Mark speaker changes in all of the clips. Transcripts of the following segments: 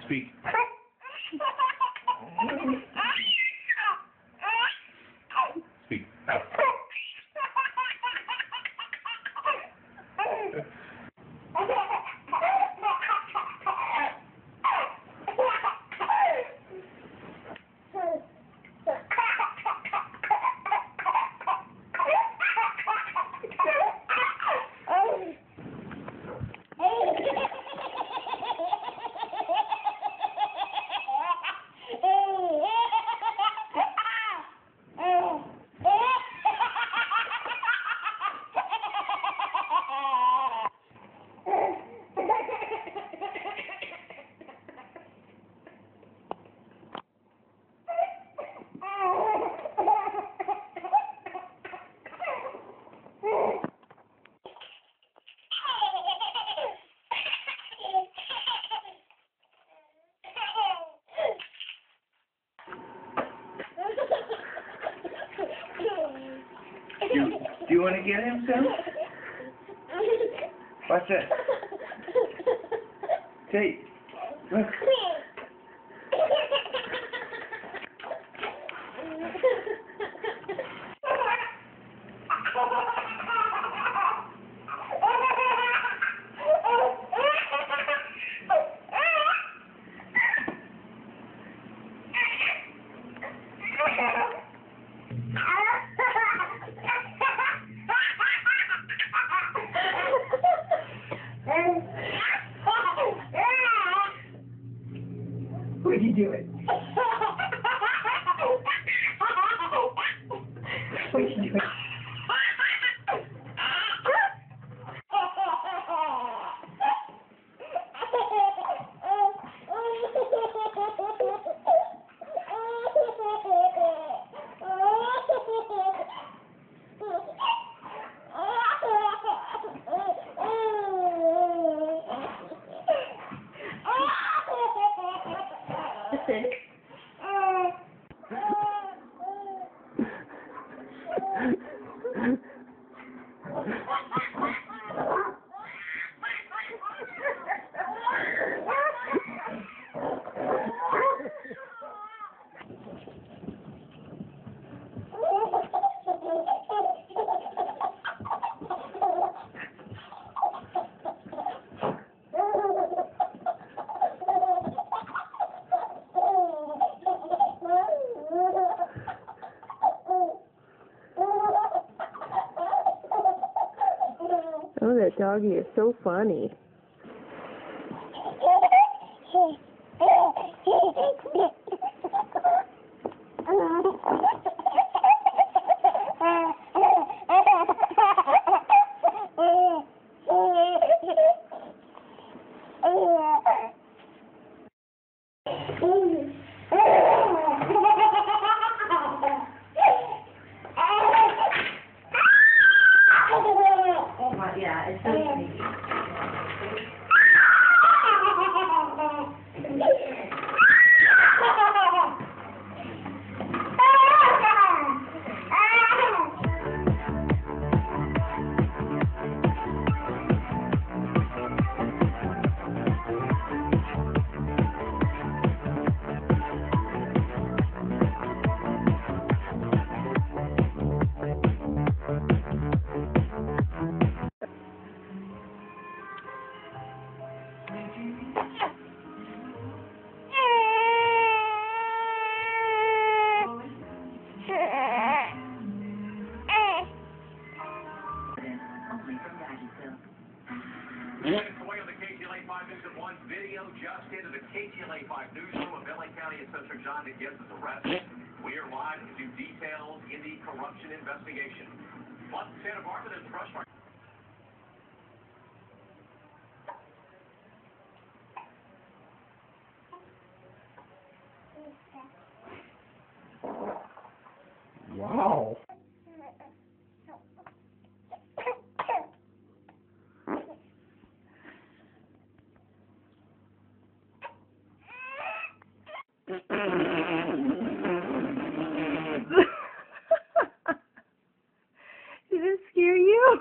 Speaker 1: Speak. Speak. Do you want to get him, Sam? Watch that. Hey, look. What are you doing? What are you doing? Listen. Oh, that doggy is so funny. Yeah, it's so sweet.
Speaker 2: The KTLA 5 News at 1 video just into the KTLA 5 newsroom of LA County Assessor John DeGibbs is arrested. We are live to do details in the corruption investigation. Santa Barbara and Thrush Market.
Speaker 3: Wow.
Speaker 1: Did it scare you?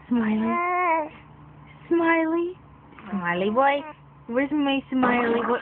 Speaker 1: Smiley. Smiley. Smiley boy. Where's my smiley boy?